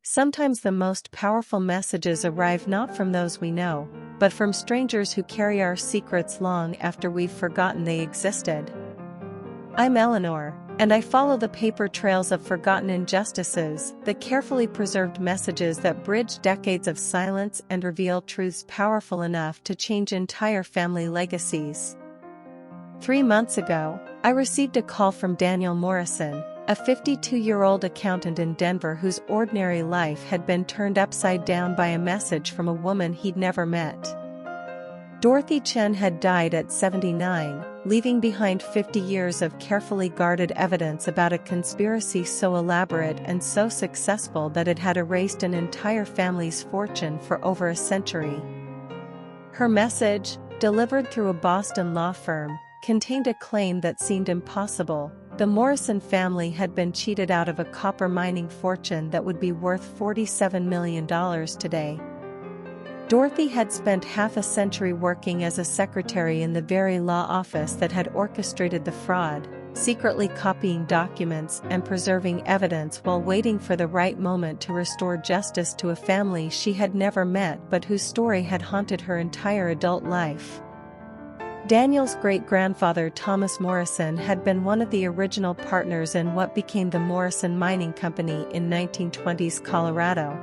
Sometimes the most powerful messages arrive not from those we know, but from strangers who carry our secrets long after we've forgotten they existed. I'm Eleanor, and I follow the paper trails of forgotten injustices, the carefully preserved messages that bridge decades of silence and reveal truths powerful enough to change entire family legacies. 3 months ago, I received a call from Daniel Morrison, a 52-year-old accountant in Denver whose ordinary life had been turned upside down by a message from a woman he'd never met. Dorothy Chen had died at 79, leaving behind 50 years of carefully guarded evidence about a conspiracy so elaborate and so successful that it had erased an entire family's fortune for over a century. Her message, delivered through a Boston law firm, contained a claim that seemed impossible. The Morrison family had been cheated out of a copper mining fortune that would be worth $47 million today. Dorothy had spent half a century working as a secretary in the very law office that had orchestrated the fraud, secretly copying documents and preserving evidence while waiting for the right moment to restore justice to a family she had never met but whose story had haunted her entire adult life. Daniel's great-grandfather Thomas Morrison had been one of the original partners in what became the Morrison Mining Company in 1920s Colorado.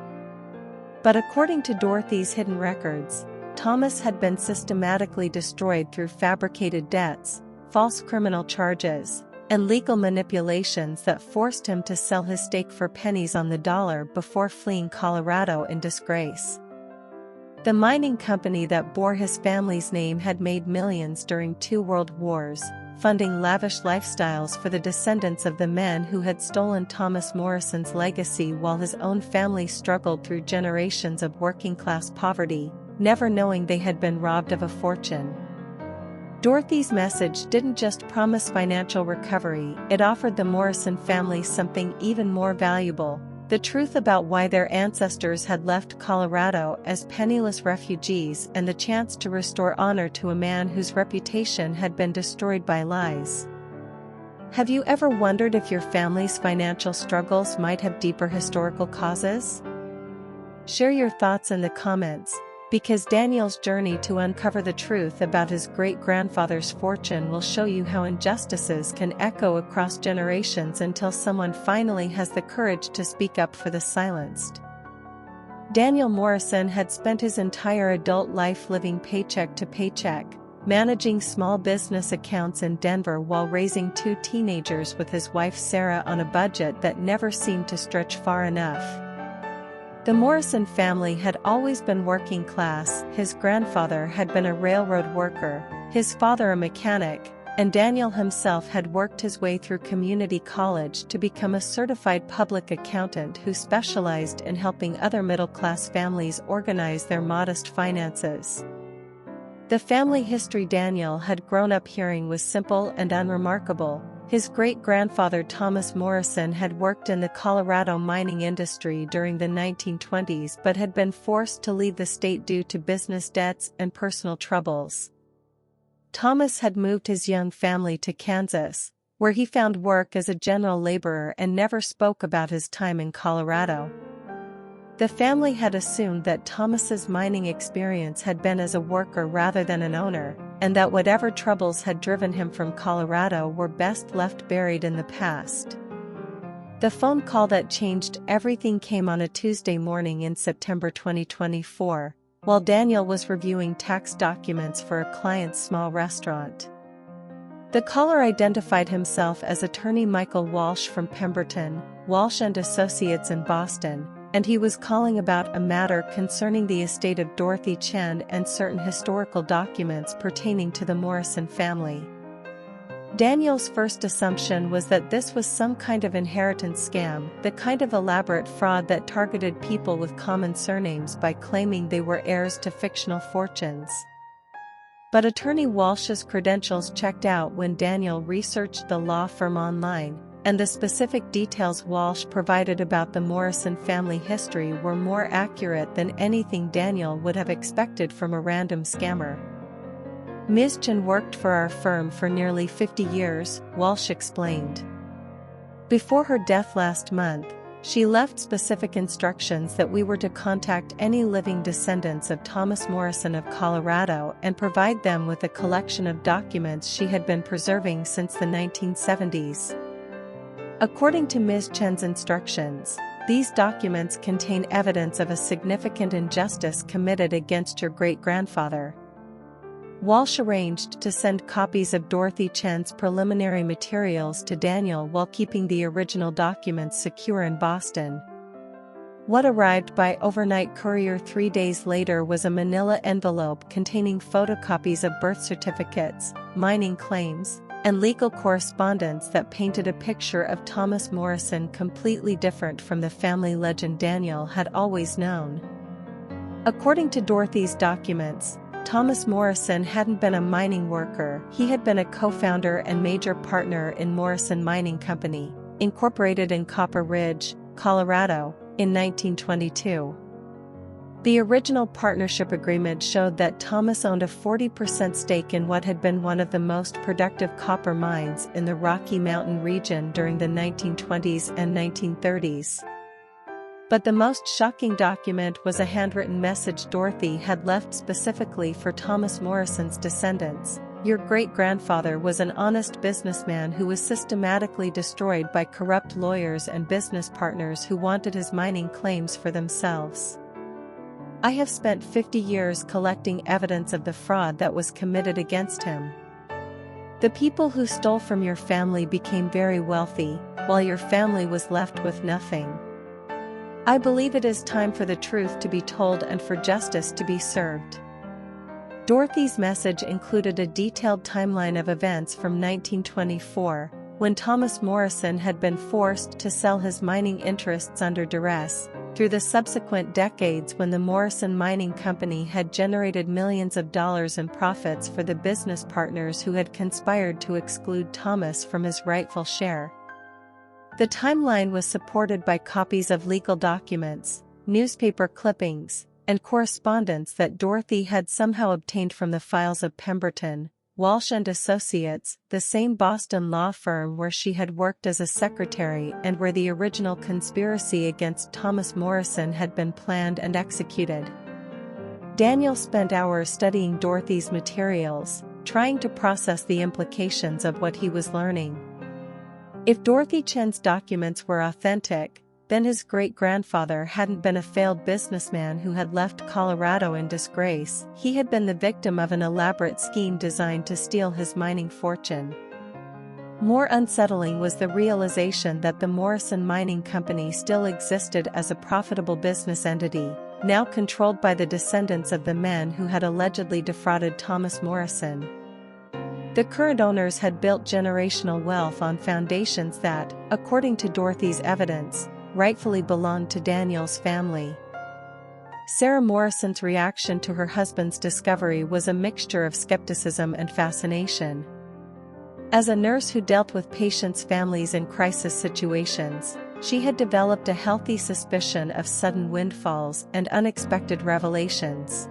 But according to Dorothy's hidden records, Thomas had been systematically destroyed through fabricated debts, false criminal charges, and legal manipulations that forced him to sell his stake for pennies on the dollar before fleeing Colorado in disgrace. The mining company that bore his family's name had made millions during 2 world wars, funding lavish lifestyles for the descendants of the men who had stolen Thomas Morrison's legacy while his own family struggled through generations of working-class poverty, never knowing they had been robbed of a fortune. Dorothy's message didn't just promise financial recovery, it offered the Morrison family something even more valuable: the truth about why their ancestors had left Colorado as penniless refugees and the chance to restore honor to a man whose reputation had been destroyed by lies. Have you ever wondered if your family's financial struggles might have deeper historical causes? Share your thoughts in the comments, because Daniel's journey to uncover the truth about his great-grandfather's fortune will show you how injustices can echo across generations until someone finally has the courage to speak up for the silenced. Daniel Morrison had spent his entire adult life living paycheck to paycheck, managing small business accounts in Denver while raising 2 teenagers with his wife Sarah on a budget that never seemed to stretch far enough. The Morrison family had always been working class. His grandfather had been a railroad worker, his father a mechanic, and Daniel himself had worked his way through community college to become a certified public accountant who specialized in helping other middle-class families organize their modest finances. The family history Daniel had grown up hearing was simple and unremarkable. His great-grandfather Thomas Morrison had worked in the Colorado mining industry during the 1920s but had been forced to leave the state due to business debts and personal troubles. Thomas had moved his young family to Kansas, where he found work as a general laborer and never spoke about his time in Colorado. The family had assumed that Thomas's mining experience had been as a worker rather than an owner, and that whatever troubles had driven him from Colorado were best left buried in the past. The phone call that changed everything came on a Tuesday morning in September 2024, while Daniel was reviewing tax documents for a client's small restaurant. The caller identified himself as attorney Michael Walsh from Pemberton, Walsh and Associates in Boston, and he was calling about a matter concerning the estate of Dorothy Chen and certain historical documents pertaining to the Morrison family. Daniel's first assumption was that this was some kind of inheritance scam, the kind of elaborate fraud that targeted people with common surnames by claiming they were heirs to fictional fortunes. But attorney Walsh's credentials checked out when Daniel researched the law firm online, and the specific details Walsh provided about the Morrison family history were more accurate than anything Daniel would have expected from a random scammer. Ms. Chen worked for our firm for nearly 50 years, Walsh explained. Before her death last month, She left specific instructions that we were to contact any living descendants of Thomas Morrison of Colorado and provide them with a collection of documents she had been preserving since the 1970s. According to Ms. Chen's instructions, these documents contain evidence of a significant injustice committed against your great-grandfather. Walsh arranged to send copies of Dorothy Chen's preliminary materials to Daniel while keeping the original documents secure in Boston. What arrived by overnight courier 3 days later was a manila envelope containing photocopies of birth certificates, mining claims, and legal correspondence that painted a picture of Thomas Morrison completely different from the family legend Daniel had always known. According to Dorothy's documents, Thomas Morrison hadn't been a mining worker. He had been a co-founder and major partner in Morrison Mining Company, incorporated in Copper Ridge, Colorado, in 1922. The original partnership agreement showed that Thomas owned a 40% stake in what had been one of the most productive copper mines in the Rocky Mountain region during the 1920s and 1930s. But the most shocking document was a handwritten message Dorothy had left specifically for Thomas Morrison's descendants. Your great-grandfather was an honest businessman who was systematically destroyed by corrupt lawyers and business partners who wanted his mining claims for themselves. I have spent 50 years collecting evidence of the fraud that was committed against him. The people who stole from your family became very wealthy, while your family was left with nothing. I believe it is time for the truth to be told and for justice to be served. Dorothy's message included a detailed timeline of events from 1924, when Thomas Morrison had been forced to sell his mining interests under duress, through the subsequent decades when the Morrison Mining Company had generated millions of dollars in profits for the business partners who had conspired to exclude Thomas from his rightful share. The timeline was supported by copies of legal documents, newspaper clippings, and correspondence that Dorothy had somehow obtained from the files of Pemberton, Walsh and Associates, the same Boston law firm where she had worked as a secretary and where the original conspiracy against Thomas Morrison had been planned and executed. Daniel spent hours studying Dorothy's materials, trying to process the implications of what he was learning. If Dorothy Chen's documents were authentic, then his great-grandfather hadn't been a failed businessman who had left Colorado in disgrace. He had been the victim of an elaborate scheme designed to steal his mining fortune. More unsettling was the realization that the Morrison Mining Company still existed as a profitable business entity, now controlled by the descendants of the men who had allegedly defrauded Thomas Morrison. The current owners had built generational wealth on foundations that, according to Dorothy's evidence, rightfully belonged to Daniel's family. Sarah Morrison's reaction to her husband's discovery was a mixture of skepticism and fascination. As a nurse who dealt with patients' families in crisis situations, she had developed a healthy suspicion of sudden windfalls and unexpected revelations.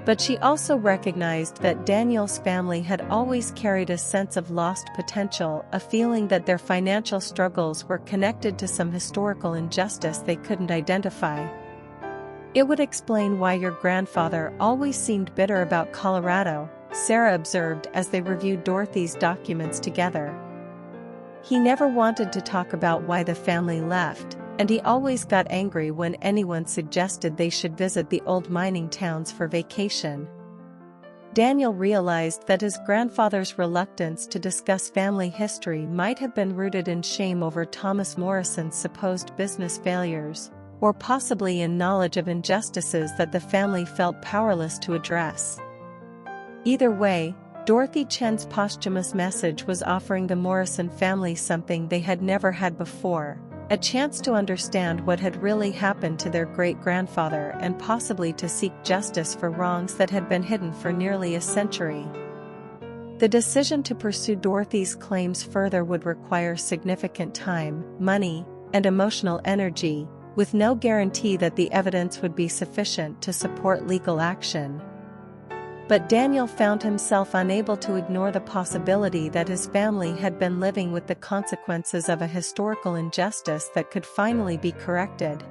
But she also recognized that Daniel's family had always carried a sense of lost potential, a feeling that their financial struggles were connected to some historical injustice they couldn't identify. It would explain why your grandfather always seemed bitter about Colorado, Sarah observed as they reviewed Dorothy's documents together. He never wanted to talk about why the family left, and he always got angry when anyone suggested they should visit the old mining towns for vacation. Daniel realized that his grandfather's reluctance to discuss family history might have been rooted in shame over Thomas Morrison's supposed business failures, or possibly in knowledge of injustices that the family felt powerless to address. Either way, Dorothy Chen's posthumous message was offering the Morrison family something they had never had before: a chance to understand what had really happened to their great-grandfather and possibly to seek justice for wrongs that had been hidden for nearly a century. The decision to pursue Dorothy's claims further would require significant time, money, and emotional energy, with no guarantee that the evidence would be sufficient to support legal action. But Daniel found himself unable to ignore the possibility that his family had been living with the consequences of a historical injustice that could finally be corrected.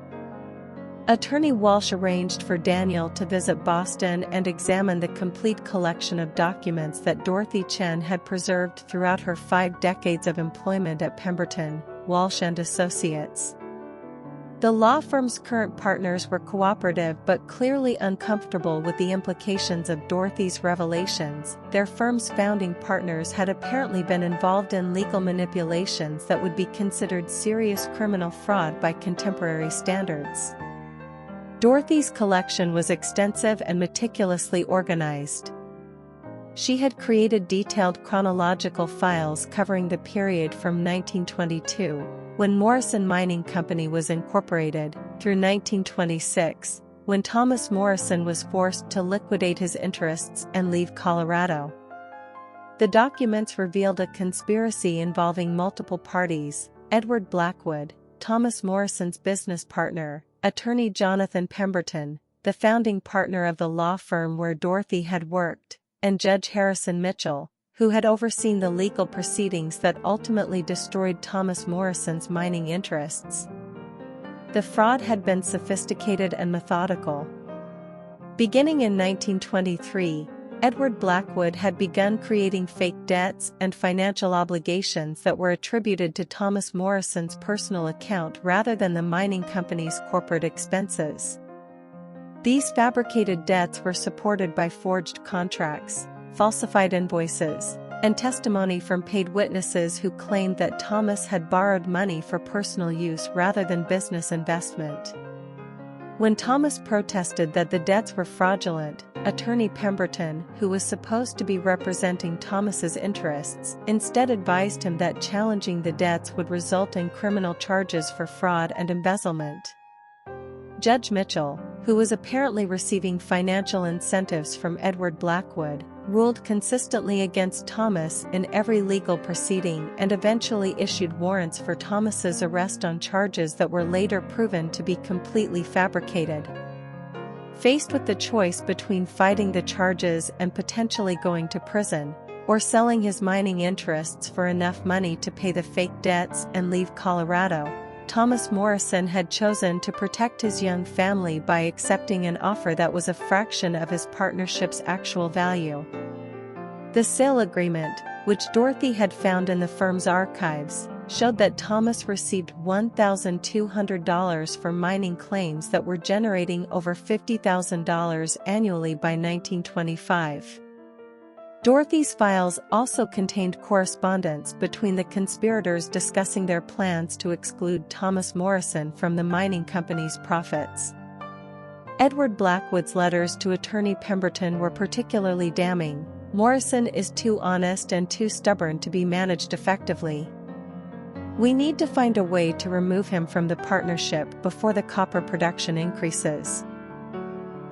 Attorney Walsh arranged for Daniel to visit Boston and examine the complete collection of documents that Dorothy Chen had preserved throughout her 5 decades of employment at Pemberton, Walsh and Associates. The law firm's current partners were cooperative but clearly uncomfortable with the implications of Dorothy's revelations. Their firm's founding partners had apparently been involved in legal manipulations that would be considered serious criminal fraud by contemporary standards. Dorothy's collection was extensive and meticulously organized. She had created detailed chronological files covering the period from 1922, when Morrison Mining Company was incorporated, through 1926, when Thomas Morrison was forced to liquidate his interests and leave Colorado. The documents revealed a conspiracy involving multiple parties: Edward Blackwood, Thomas Morrison's business partner, attorney Jonathan Pemberton, the founding partner of the law firm where Dorothy had worked, and Judge Harrison Mitchell, who had overseen the legal proceedings that ultimately destroyed Thomas Morrison's mining interests. The fraud had been sophisticated and methodical. Beginning in 1923, Edward Blackwood had begun creating fake debts and financial obligations that were attributed to Thomas Morrison's personal account rather than the mining company's corporate expenses. These fabricated debts were supported by forged contracts, falsified invoices, and testimony from paid witnesses who claimed that Thomas had borrowed money for personal use rather than business investment. When Thomas protested that the debts were fraudulent, attorney Pemberton, who was supposed to be representing Thomas's interests, instead advised him that challenging the debts would result in criminal charges for fraud and embezzlement. Judge Mitchell, who was apparently receiving financial incentives from Edward Blackwood, ruled consistently against Thomas in every legal proceeding and eventually issued warrants for Thomas's arrest on charges that were later proven to be completely fabricated. Faced with the choice between fighting the charges and potentially going to prison, or selling his mining interests for enough money to pay the fake debts and leave Colorado, Thomas Morrison had chosen to protect his young family by accepting an offer that was a fraction of his partnership's actual value. The sale agreement, which Dorothy had found in the firm's archives, showed that Thomas received $1,200 for mining claims that were generating over $50,000 annually by 1925. Dorothy's files also contained correspondence between the conspirators discussing their plans to exclude Thomas Morrison from the mining company's profits. Edward Blackwood's letters to attorney Pemberton were particularly damning. "Morrison is too honest and too stubborn to be managed effectively. We need to find a way to remove him from the partnership before the copper production increases.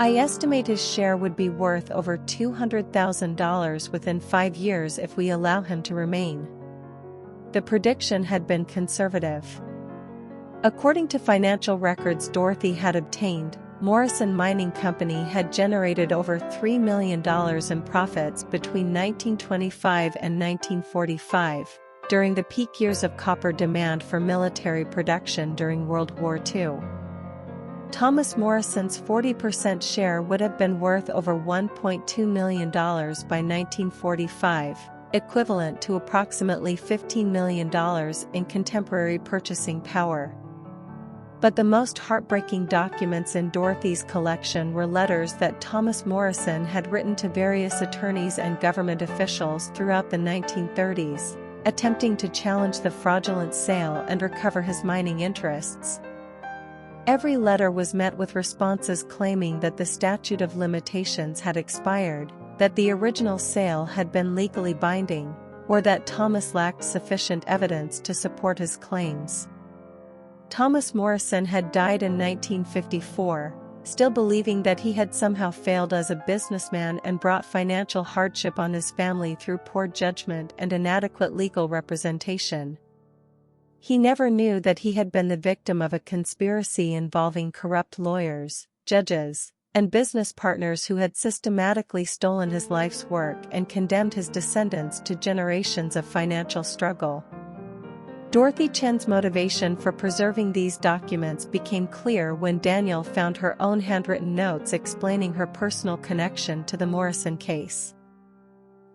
I estimate his share would be worth over $200,000 within 5 years if we allow him to remain." The prediction had been conservative. According to financial records Dorothy had obtained, Morrison Mining Company had generated over $3 million in profits between 1925 and 1945, during the peak years of copper demand for military production during World War II. Thomas Morrison's 40% share would have been worth over $1.2 million by 1945, equivalent to approximately $15 million in contemporary purchasing power. But the most heartbreaking documents in Dorothy's collection were letters that Thomas Morrison had written to various attorneys and government officials throughout the 1930s, attempting to challenge the fraudulent sale and recover his mining interests. Every letter was met with responses claiming that the statute of limitations had expired, that the original sale had been legally binding, or that Thomas lacked sufficient evidence to support his claims. Thomas Morrison had died in 1954, still believing that he had somehow failed as a businessman and brought financial hardship on his family through poor judgment and inadequate legal representation. He never knew that he had been the victim of a conspiracy involving corrupt lawyers, judges, and business partners who had systematically stolen his life's work and condemned his descendants to generations of financial struggle. Dorothy Chen's motivation for preserving these documents became clear when Daniel found her own handwritten notes explaining her personal connection to the Morrison case.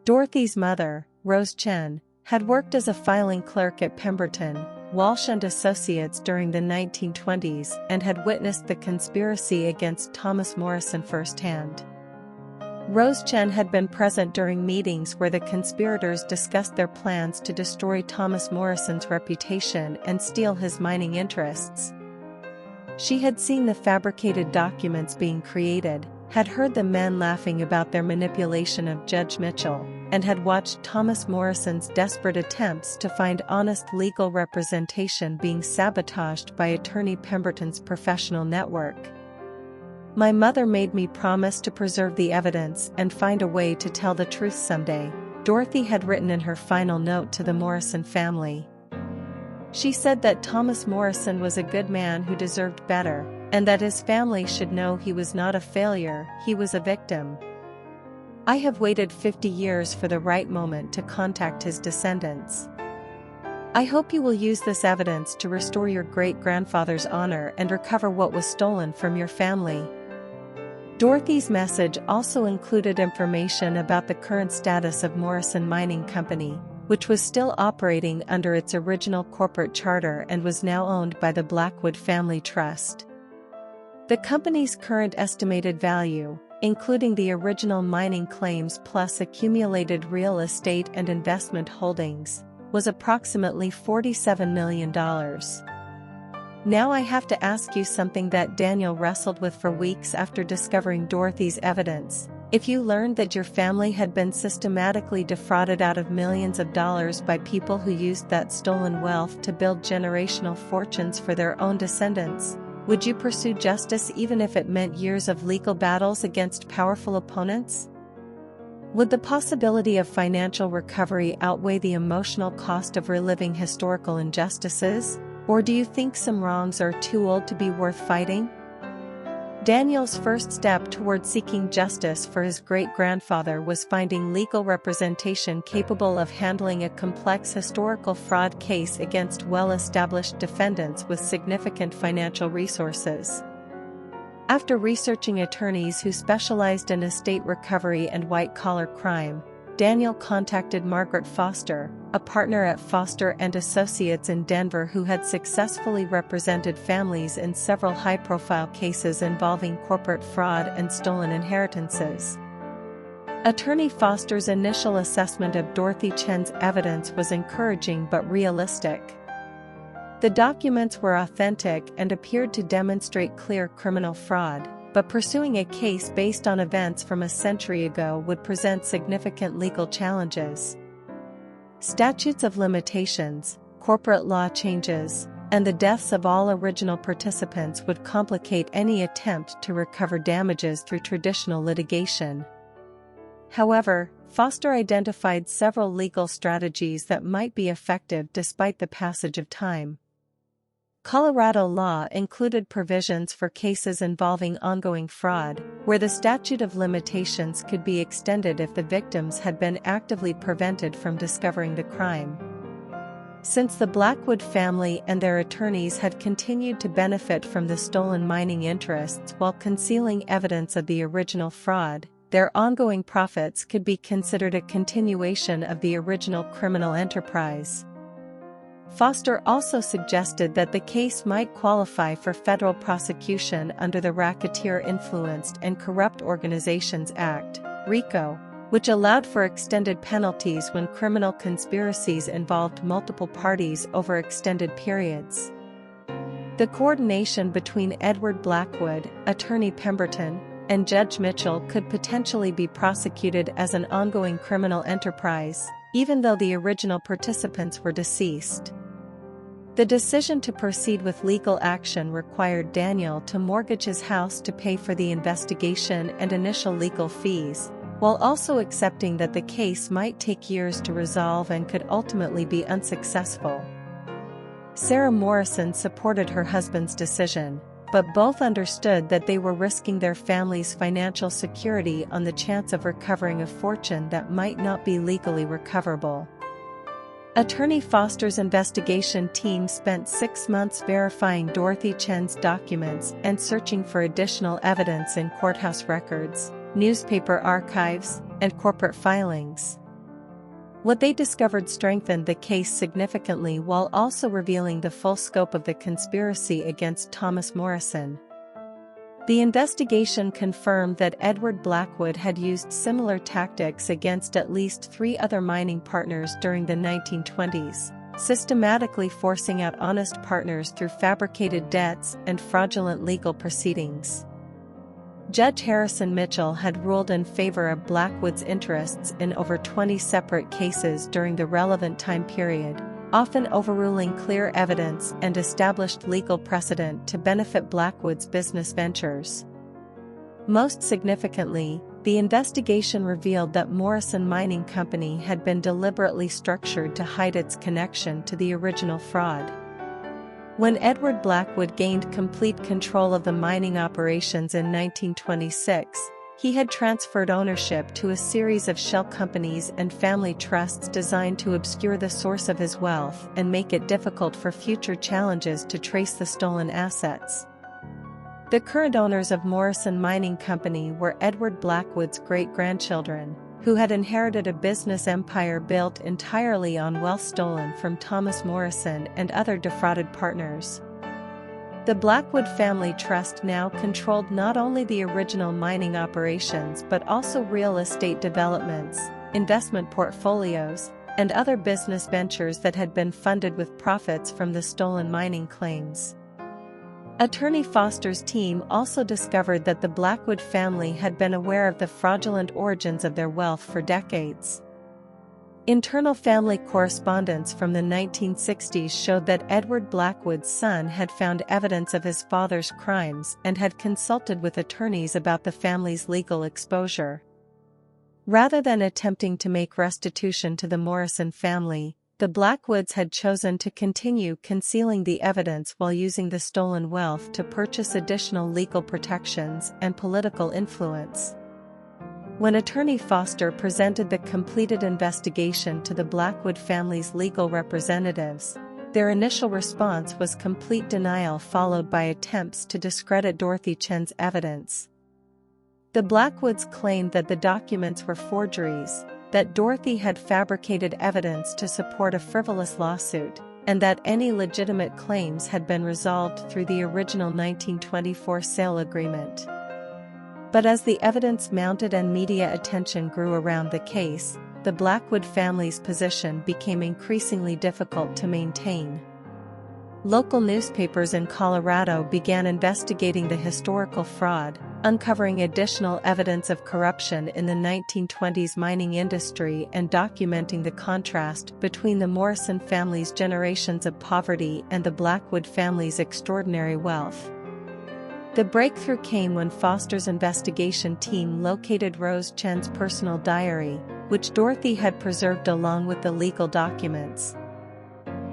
Dorothy's mother, Rose Chen, had worked as a filing clerk at Pemberton, Walsh and Associates during the 1920s and had witnessed the conspiracy against Thomas Morrison firsthand. Rose Chen had been present during meetings where the conspirators discussed their plans to destroy Thomas Morrison's reputation and steal his mining interests. She had seen the fabricated documents being created, had heard the men laughing about their manipulation of Judge Mitchell, and had watched Thomas Morrison's desperate attempts to find honest legal representation being sabotaged by attorney Pemberton's professional network. "My mother made me promise to preserve the evidence and find a way to tell the truth someday," Dorothy had written in her final note to the Morrison family. She said that Thomas Morrison was a good man who deserved better, and that his family should know he was not a failure, he was a victim. "I have waited 50 years for the right moment to contact his descendants. I hope you will use this evidence to restore your great-grandfather's honor and recover what was stolen from your family." Dorothy's message also included information about the current status of Morrison Mining Company, which was still operating under its original corporate charter and was now owned by the Blackwood Family Trust. The company's current estimated value, including the original mining claims plus accumulated real estate and investment holdings, was approximately $47 million. Now I have to ask you something that Daniel wrestled with for weeks after discovering Dorothy's evidence. If you learned that your family had been systematically defrauded out of millions of dollars by people who used that stolen wealth to build generational fortunes for their own descendants, would you pursue justice even if it meant years of legal battles against powerful opponents? Would the possibility of financial recovery outweigh the emotional cost of reliving historical injustices? Or do you think some wrongs are too old to be worth fighting? Daniel's first step toward seeking justice for his great-grandfather was finding legal representation capable of handling a complex historical fraud case against well-established defendants with significant financial resources. After researching attorneys who specialized in estate recovery and white-collar crime, Daniel contacted Margaret Foster, a partner at Foster and Associates in Denver who had successfully represented families in several high-profile cases involving corporate fraud and stolen inheritances. Attorney Foster's initial assessment of Dorothy Chen's evidence was encouraging but realistic. The documents were authentic and appeared to demonstrate clear criminal fraud, but pursuing a case based on events from a century ago would present significant legal challenges. Statutes of limitations, corporate law changes, and the deaths of all original participants would complicate any attempt to recover damages through traditional litigation. However, Foster identified several legal strategies that might be effective despite the passage of time. Colorado law included provisions for cases involving ongoing fraud, where the statute of limitations could be extended if the victims had been actively prevented from discovering the crime. Since the Blackwood family and their attorneys had continued to benefit from the stolen mining interests while concealing evidence of the original fraud, their ongoing profits could be considered a continuation of the original criminal enterprise. Foster also suggested that the case might qualify for federal prosecution under the Racketeer-Influenced and Corrupt Organizations Act, RICO, which allowed for extended penalties when criminal conspiracies involved multiple parties over extended periods. The coordination between Edward Blackwood, attorney Pemberton, and Judge Mitchell could potentially be prosecuted as an ongoing criminal enterprise, even though the original participants were deceased. The decision to proceed with legal action required Daniel to mortgage his house to pay for the investigation and initial legal fees, while also accepting that the case might take years to resolve and could ultimately be unsuccessful. Sarah Morrison supported her husband's decision, but both understood that they were risking their family's financial security on the chance of recovering a fortune that might not be legally recoverable. Attorney Foster's investigation team spent 6 months verifying Dorothy Chen's documents and searching for additional evidence in courthouse records, newspaper archives, and corporate filings. What they discovered strengthened the case significantly while also revealing the full scope of the conspiracy against Thomas Morrison. The investigation confirmed that Edward Blackwood had used similar tactics against at least 3 other mining partners during the 1920s, systematically forcing out honest partners through fabricated debts and fraudulent legal proceedings. Judge Harrison Mitchell had ruled in favor of Blackwood's interests in over 20 separate cases during the relevant time period, often overruling clear evidence and established legal precedent to benefit Blackwood's business ventures. Most significantly, the investigation revealed that Morrison Mining Company had been deliberately structured to hide its connection to the original fraud. When Edward Blackwood gained complete control of the mining operations in 1926, he had transferred ownership to a series of shell companies and family trusts designed to obscure the source of his wealth and make it difficult for future challenges to trace the stolen assets. The current owners of Morrison Mining Company were Edward Blackwood's great-grandchildren, who had inherited a business empire built entirely on wealth stolen from Thomas Morrison and other defrauded partners. The Blackwood Family Trust now controlled not only the original mining operations but also real estate developments, investment portfolios, and other business ventures that had been funded with profits from the stolen mining claims. Attorney Foster's team also discovered that the Blackwood family had been aware of the fraudulent origins of their wealth for decades. Internal family correspondence from the 1960s showed that Edward Blackwood's son had found evidence of his father's crimes and had consulted with attorneys about the family's legal exposure. Rather than attempting to make restitution to the Morrison family, the Blackwoods had chosen to continue concealing the evidence while using the stolen wealth to purchase additional legal protections and political influence. When Attorney Foster presented the completed investigation to the Blackwood family's legal representatives, their initial response was complete denial followed by attempts to discredit Dorothy Chen's evidence. The Blackwoods claimed that the documents were forgeries, that Dorothy had fabricated evidence to support a frivolous lawsuit, and that any legitimate claims had been resolved through the original 1924 sale agreement. But as the evidence mounted and media attention grew around the case, the Blackwood family's position became increasingly difficult to maintain. Local newspapers in Colorado began investigating the historical fraud, uncovering additional evidence of corruption in the 1920s mining industry and documenting the contrast between the Morrison family's generations of poverty and the Blackwood family's extraordinary wealth. The breakthrough came when Foster's investigation team located Rose Chen's personal diary, which Dorothy had preserved along with the legal documents.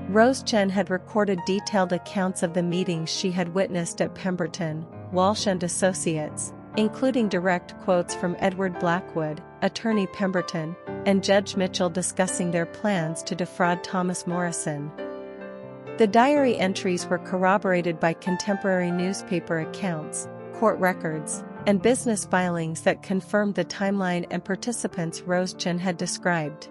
Rose Chen had recorded detailed accounts of the meetings she had witnessed at Pemberton, Walsh and Associates, including direct quotes from Edward Blackwood, Attorney Pemberton, and Judge Mitchell discussing their plans to defraud Thomas Morrison. The diary entries were corroborated by contemporary newspaper accounts, court records, and business filings that confirmed the timeline and participants Rose Chen had described.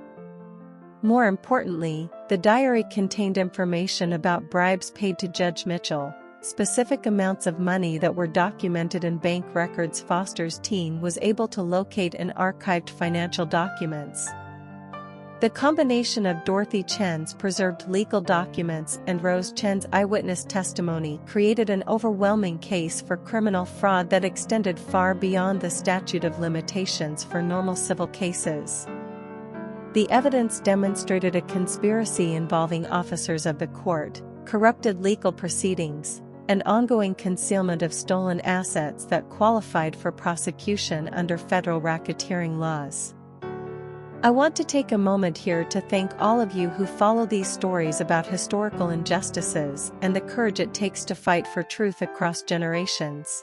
More importantly, the diary contained information about bribes paid to Judge Mitchell, specific amounts of money that were documented in bank records. Foster's team was able to locate and archived financial documents. The combination of Dorothy Chen's preserved legal documents and Rose Chen's eyewitness testimony created an overwhelming case for criminal fraud that extended far beyond the statute of limitations for normal civil cases. The evidence demonstrated a conspiracy involving officers of the court, corrupted legal proceedings, and ongoing concealment of stolen assets that qualified for prosecution under federal racketeering laws. I want to take a moment here to thank all of you who follow these stories about historical injustices and the courage it takes to fight for truth across generations.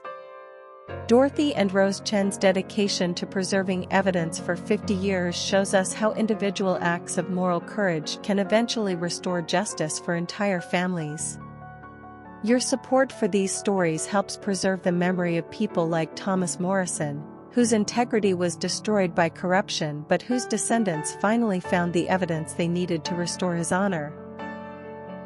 Dorothy and Rose Chen's dedication to preserving evidence for 50 years shows us how individual acts of moral courage can eventually restore justice for entire families. Your support for these stories helps preserve the memory of people like Thomas Morrison, whose integrity was destroyed by corruption but whose descendants finally found the evidence they needed to restore his honor.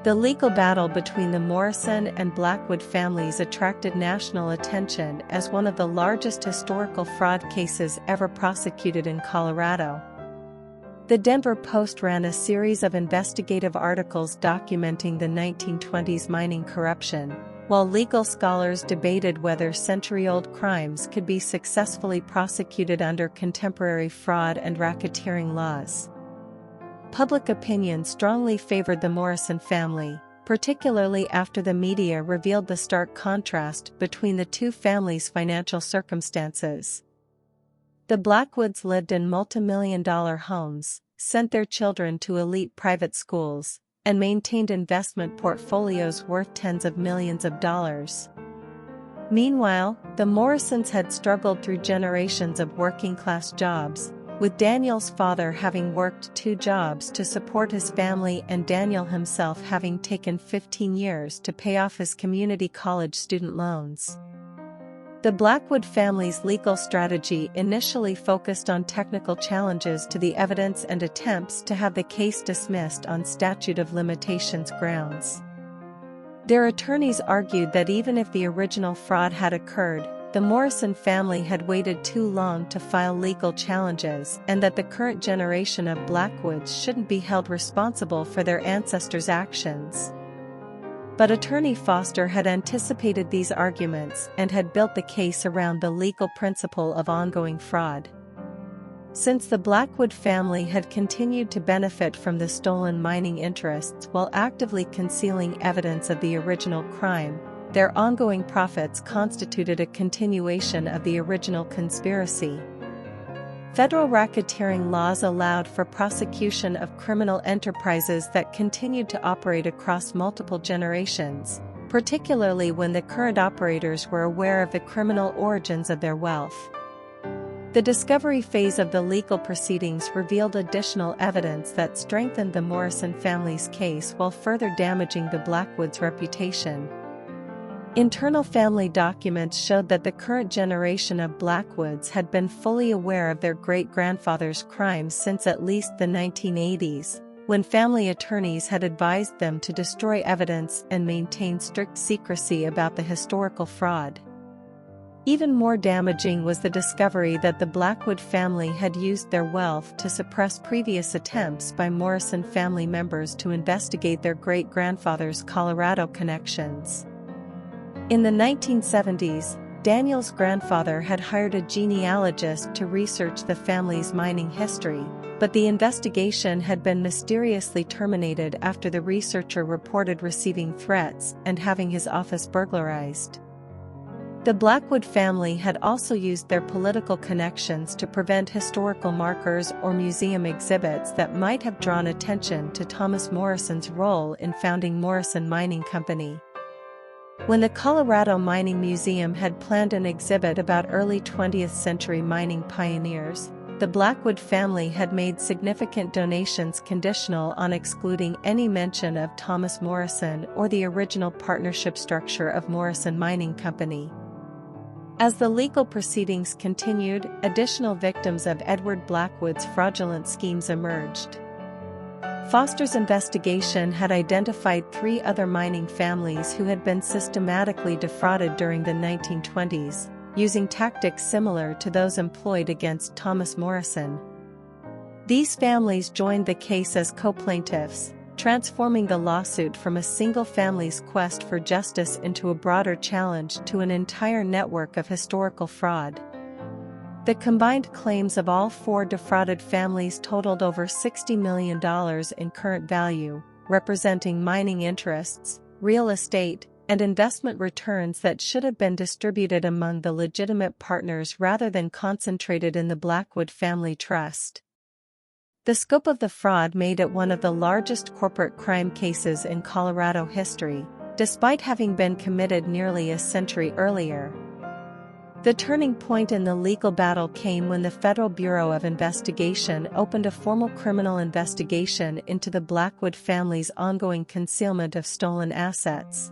The legal battle between the Morrison and Blackwood families attracted national attention as one of the largest historical fraud cases ever prosecuted in Colorado. The Denver Post ran a series of investigative articles documenting the 1920s mining corruption, while legal scholars debated whether century-old crimes could be successfully prosecuted under contemporary fraud and racketeering laws. Public opinion strongly favored the Morrison family, particularly after the media revealed the stark contrast between the two families' financial circumstances. The Blackwoods lived in multi-million-dollar homes, sent their children to elite private schools, and maintained investment portfolios worth tens of millions of dollars. Meanwhile, the Morrisons had struggled through generations of working-class jobs, with Daniel's father having worked 2 jobs to support his family and Daniel himself having taken 15 years to pay off his community college student loans. The Blackwood family's legal strategy initially focused on technical challenges to the evidence and attempts to have the case dismissed on statute of limitations grounds. Their attorneys argued that even if the original fraud had occurred, the Morrison family had waited too long to file legal challenges and that the current generation of Blackwoods shouldn't be held responsible for their ancestors' actions. But Attorney Foster had anticipated these arguments and had built the case around the legal principle of ongoing fraud. Since the Blackwood family had continued to benefit from the stolen mining interests while actively concealing evidence of the original crime, their ongoing profits constituted a continuation of the original conspiracy. Federal racketeering laws allowed for prosecution of criminal enterprises that continued to operate across multiple generations, particularly when the current operators were aware of the criminal origins of their wealth. The discovery phase of the legal proceedings revealed additional evidence that strengthened the Morrison family's case while further damaging the Blackwoods' reputation. Internal family documents showed that the current generation of Blackwoods had been fully aware of their great-grandfather's crimes since at least the 1980s, when family attorneys had advised them to destroy evidence and maintain strict secrecy about the historical fraud. Even more damaging was the discovery that the Blackwood family had used their wealth to suppress previous attempts by Morrison family members to investigate their great-grandfather's Colorado connections. In the 1970s, Daniel's grandfather had hired a genealogist to research the family's mining history, but the investigation had been mysteriously terminated after the researcher reported receiving threats and having his office burglarized. The Blackwood family had also used their political connections to prevent historical markers or museum exhibits that might have drawn attention to Thomas Morrison's role in founding Morrison Mining Company. When the Colorado Mining Museum had planned an exhibit about early 20th century mining pioneers, the Blackwood family had made significant donations conditional on excluding any mention of Thomas Morrison or the original partnership structure of Morrison Mining Company. As the legal proceedings continued, additional victims of Edward Blackwood's fraudulent schemes emerged. Foster's investigation had identified 3 other mining families who had been systematically defrauded during the 1920s, using tactics similar to those employed against Thomas Morrison. These families joined the case as co-plaintiffs, transforming the lawsuit from a single family's quest for justice into a broader challenge to an entire network of historical fraud. The combined claims of all 4 defrauded families totaled over $60 million in current value, representing mining interests, real estate, and investment returns that should have been distributed among the legitimate partners rather than concentrated in the Blackwood Family Trust. The scope of the fraud made it one of the largest corporate crime cases in Colorado history, despite having been committed nearly a century earlier. The turning point in the legal battle came when the Federal Bureau of Investigation opened a formal criminal investigation into the Blackwood family's ongoing concealment of stolen assets.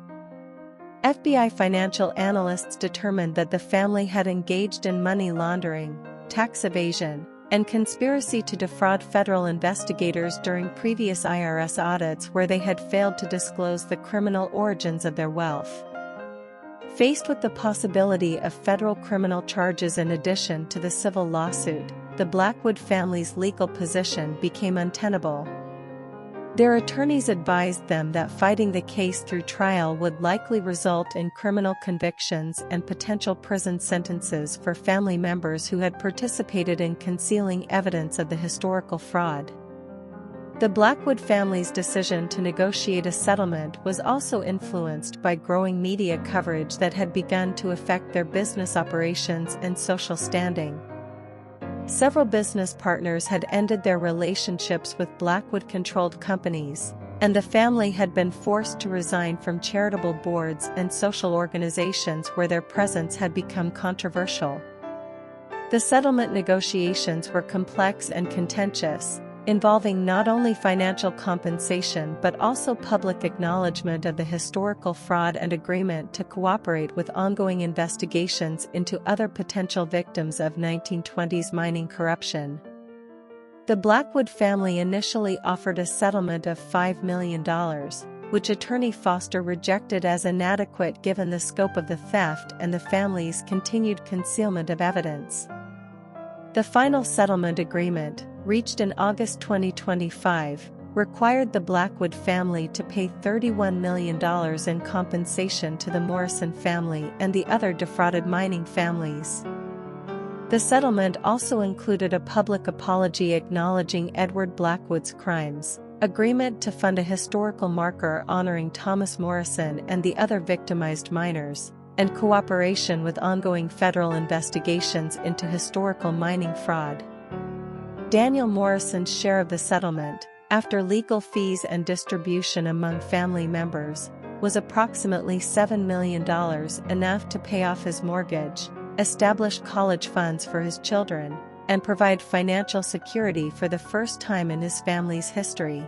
FBI financial analysts determined that the family had engaged in money laundering, tax evasion, and conspiracy to defraud federal investigators during previous IRS audits where they had failed to disclose the criminal origins of their wealth. Faced with the possibility of federal criminal charges in addition to the civil lawsuit, the Blackwood family's legal position became untenable. Their attorneys advised them that fighting the case through trial would likely result in criminal convictions and potential prison sentences for family members who had participated in concealing evidence of the historical fraud. The Blackwood family's decision to negotiate a settlement was also influenced by growing media coverage that had begun to affect their business operations and social standing. Several business partners had ended their relationships with Blackwood-controlled companies, and the family had been forced to resign from charitable boards and social organizations where their presence had become controversial. The settlement negotiations were complex and contentious, involving not only financial compensation but also public acknowledgement of the historical fraud and agreement to cooperate with ongoing investigations into other potential victims of 1920s mining corruption. The Blackwood family initially offered a settlement of $5 million, which attorney Foster rejected as inadequate given the scope of the theft and the family's continued concealment of evidence. The final settlement agreement, reached in August 2025, required the Blackwood family to pay $31 million in compensation to the Morrison family and the other defrauded mining families. The settlement also included a public apology acknowledging Edward Blackwood's crimes, agreement to fund a historical marker honoring Thomas Morrison and the other victimized miners, and cooperation with ongoing federal investigations into historical mining fraud. Daniel Morrison's share of the settlement, after legal fees and distribution among family members, was approximately $7 million, enough to pay off his mortgage, establish college funds for his children, and provide financial security for the first time in his family's history.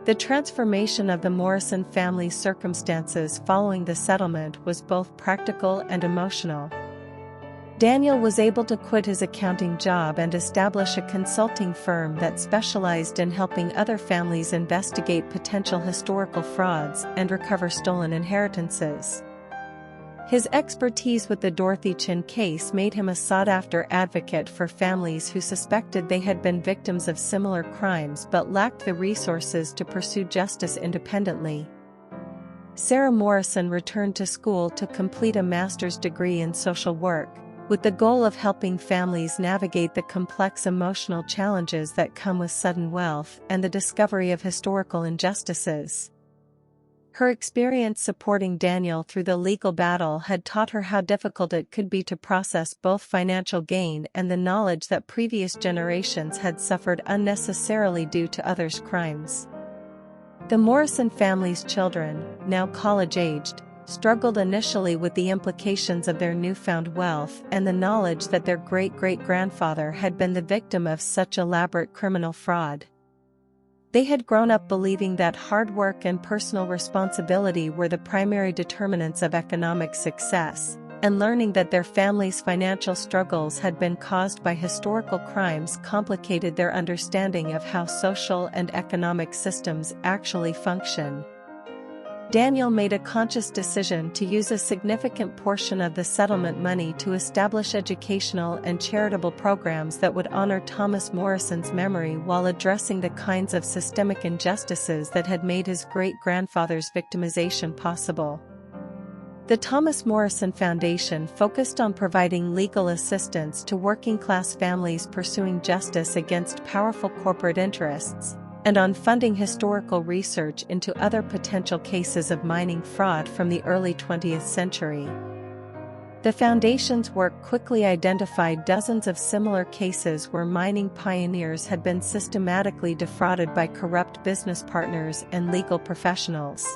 The transformation of the Morrison family's circumstances following the settlement was both practical and emotional. Daniel was able to quit his accounting job and establish a consulting firm that specialized in helping other families investigate potential historical frauds and recover stolen inheritances. His expertise with the Dorothy Chen case made him a sought-after advocate for families who suspected they had been victims of similar crimes but lacked the resources to pursue justice independently. Sarah Morrison returned to school to complete a master's degree in social work, with the goal of helping families navigate the complex emotional challenges that come with sudden wealth and the discovery of historical injustices. Her experience supporting Daniel through the legal battle had taught her how difficult it could be to process both financial gain and the knowledge that previous generations had suffered unnecessarily due to others' crimes. The Morrison family's children, now college-aged, struggled initially with the implications of their newfound wealth and the knowledge that their great-great-grandfather had been the victim of such elaborate criminal fraud. They had grown up believing that hard work and personal responsibility were the primary determinants of economic success, and learning that their family's financial struggles had been caused by historical crimes complicated their understanding of how social and economic systems actually function. Daniel made a conscious decision to use a significant portion of the settlement money to establish educational and charitable programs that would honor Thomas Morrison's memory while addressing the kinds of systemic injustices that had made his great-grandfather's victimization possible. The Thomas Morrison Foundation focused on providing legal assistance to working-class families pursuing justice against powerful corporate interests, and on funding historical research into other potential cases of mining fraud from the early 20th century. The Foundation's work quickly identified dozens of similar cases where mining pioneers had been systematically defrauded by corrupt business partners and legal professionals.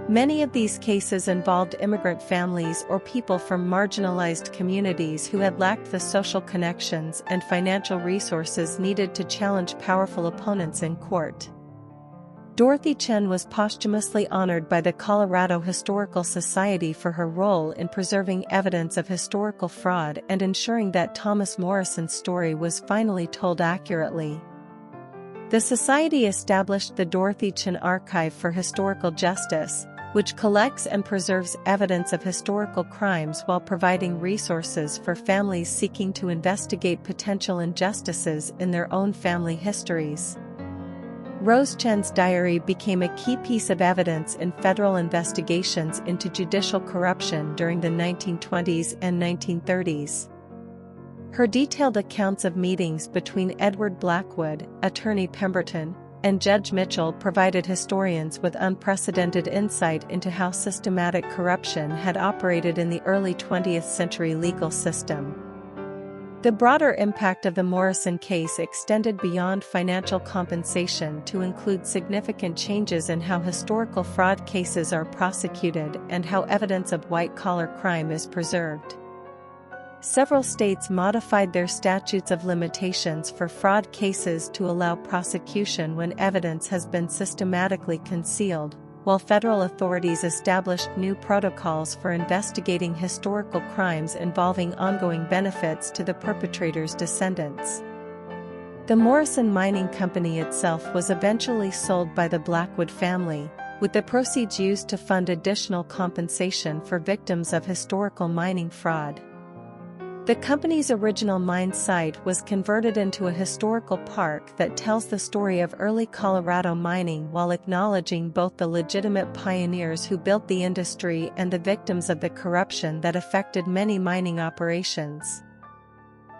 Many of these cases involved immigrant families or people from marginalized communities who had lacked the social connections and financial resources needed to challenge powerful opponents in court. Dorothy Chen was posthumously honored by the Colorado Historical Society for her role in preserving evidence of historical fraud and ensuring that Thomas Morrison's story was finally told accurately. The Society established the Dorothy Chen Archive for Historical Justice, which collects and preserves evidence of historical crimes while providing resources for families seeking to investigate potential injustices in their own family histories. Rose Chen's diary became a key piece of evidence in federal investigations into judicial corruption during the 1920s and 1930s. Her detailed accounts of meetings between Edward Blackwood, Attorney Pemberton, and Judge Mitchell provided historians with unprecedented insight into how systematic corruption had operated in the early 20th century legal system. The broader impact of the Morrison case extended beyond financial compensation to include significant changes in how historical fraud cases are prosecuted and how evidence of white-collar crime is preserved. Several states modified their statutes of limitations for fraud cases to allow prosecution when evidence has been systematically concealed, while federal authorities established new protocols for investigating historical crimes involving ongoing benefits to the perpetrator's descendants. The Morrison Mining Company itself was eventually sold by the Blackwood family, with the proceeds used to fund additional compensation for victims of historical mining fraud. The company's original mine site was converted into a historical park that tells the story of early Colorado mining while acknowledging both the legitimate pioneers who built the industry and the victims of the corruption that affected many mining operations.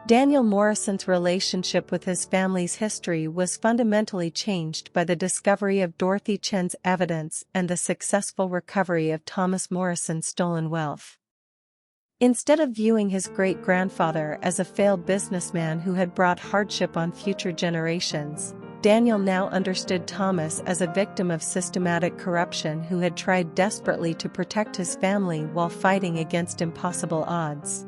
Daniel Morrison's relationship with his family's history was fundamentally changed by the discovery of Dorothy Chen's evidence and the successful recovery of Thomas Morrison's stolen wealth. Instead of viewing his great-grandfather as a failed businessman who had brought hardship on future generations, Daniel now understood Thomas as a victim of systematic corruption who had tried desperately to protect his family while fighting against impossible odds.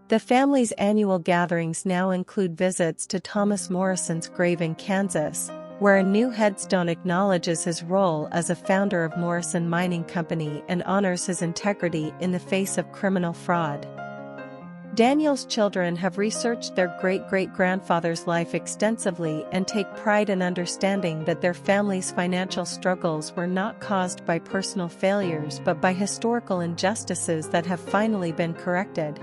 The family's annual gatherings now include visits to Thomas Morrison's grave in Kansas, where a new headstone acknowledges his role as a founder of Morrison Mining Company and honors his integrity in the face of criminal fraud. Daniel's children have researched their great-great-grandfather's life extensively and take pride in understanding that their family's financial struggles were not caused by personal failures but by historical injustices that have finally been corrected.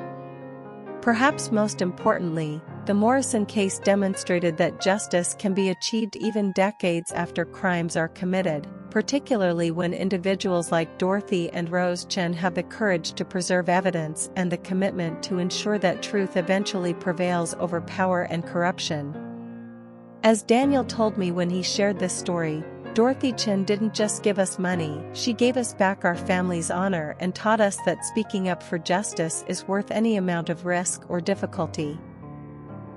Perhaps most importantly, the Morrison case demonstrated that justice can be achieved even decades after crimes are committed, particularly when individuals like Dorothy and Rose Chen have the courage to preserve evidence and the commitment to ensure that truth eventually prevails over power and corruption. As Daniel told me when he shared this story, Dorothy Chen didn't just give us money, she gave us back our family's honor and taught us that speaking up for justice is worth any amount of risk or difficulty.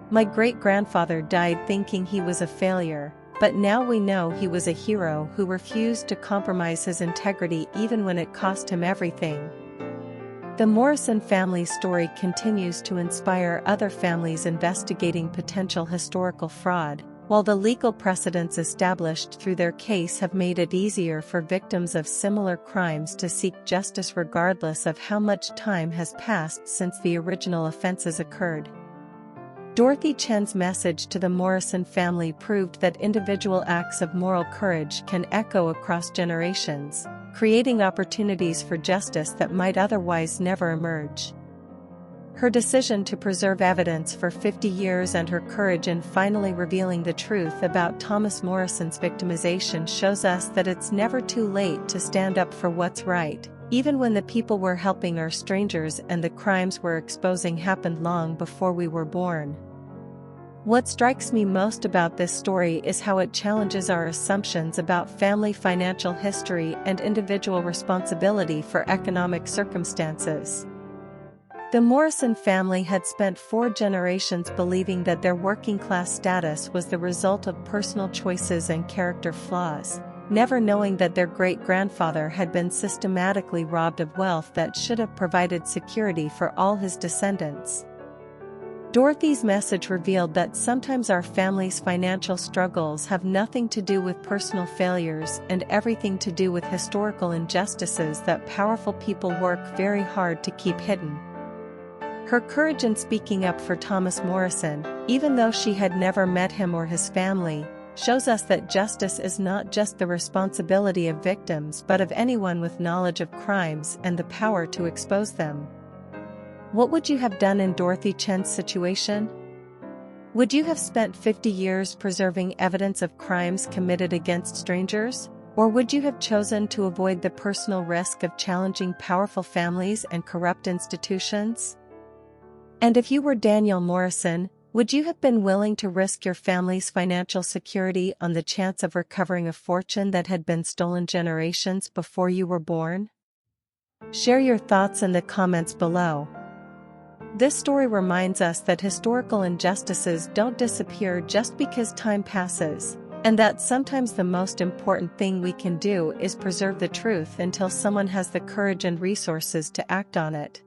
My great-grandfather died thinking he was a failure, but now we know he was a hero who refused to compromise his integrity even when it cost him everything. The Morrison family's story continues to inspire other families investigating potential historical fraud, while the legal precedents established through their case have made it easier for victims of similar crimes to seek justice regardless of how much time has passed since the original offenses occurred. Dorothy Chen's message to the Morrison family proved that individual acts of moral courage can echo across generations, creating opportunities for justice that might otherwise never emerge. Her decision to preserve evidence for 50 years and her courage in finally revealing the truth about Thomas Morrison's victimization shows us that it's never too late to stand up for what's right, even when the people we're helping are strangers and the crimes we're exposing happened long before we were born. What strikes me most about this story is how it challenges our assumptions about family financial history and individual responsibility for economic circumstances. The Morrison family had spent 4 generations believing that their working-class status was the result of personal choices and character flaws, never knowing that their great-grandfather had been systematically robbed of wealth that should have provided security for all his descendants. Dorothy's message revealed that sometimes our family's financial struggles have nothing to do with personal failures and everything to do with historical injustices that powerful people work very hard to keep hidden. Her courage in speaking up for Thomas Morrison, even though she had never met him or his family, shows us that justice is not just the responsibility of victims but of anyone with knowledge of crimes and the power to expose them. What would you have done in Dorothy Chen's situation? Would you have spent 50 years preserving evidence of crimes committed against strangers? Or would you have chosen to avoid the personal risk of challenging powerful families and corrupt institutions? And if you were Daniel Morrison, would you have been willing to risk your family's financial security on the chance of recovering a fortune that had been stolen generations before you were born? Share your thoughts in the comments below. This story reminds us that historical injustices don't disappear just because time passes, and that sometimes the most important thing we can do is preserve the truth until someone has the courage and resources to act on it.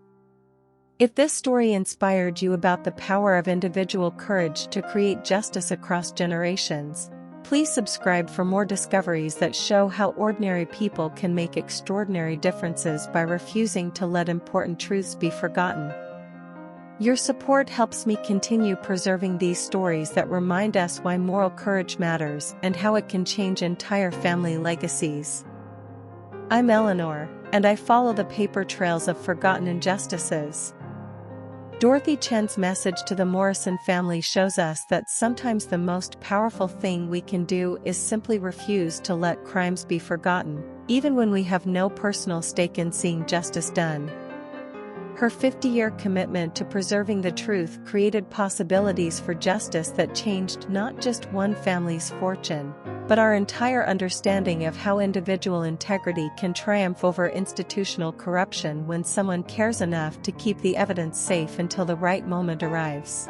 If this story inspired you about the power of individual courage to create justice across generations, please subscribe for more discoveries that show how ordinary people can make extraordinary differences by refusing to let important truths be forgotten. Your support helps me continue preserving these stories that remind us why moral courage matters and how it can change entire family legacies. I'm Eleanor, and I follow the paper trails of forgotten injustices. Dorothy Chen's message to the Morrison family shows us that sometimes the most powerful thing we can do is simply refuse to let crimes be forgotten, even when we have no personal stake in seeing justice done. Her 50-year commitment to preserving the truth created possibilities for justice that changed not just one family's fortune, but our entire understanding of how individual integrity can triumph over institutional corruption when someone cares enough to keep the evidence safe until the right moment arrives.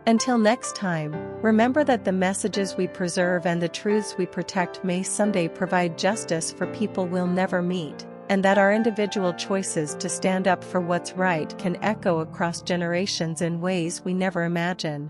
Until next time, remember that the messages we preserve and the truths we protect may someday provide justice for people we'll never meet, and that our individual choices to stand up for what's right can echo across generations in ways we never imagine.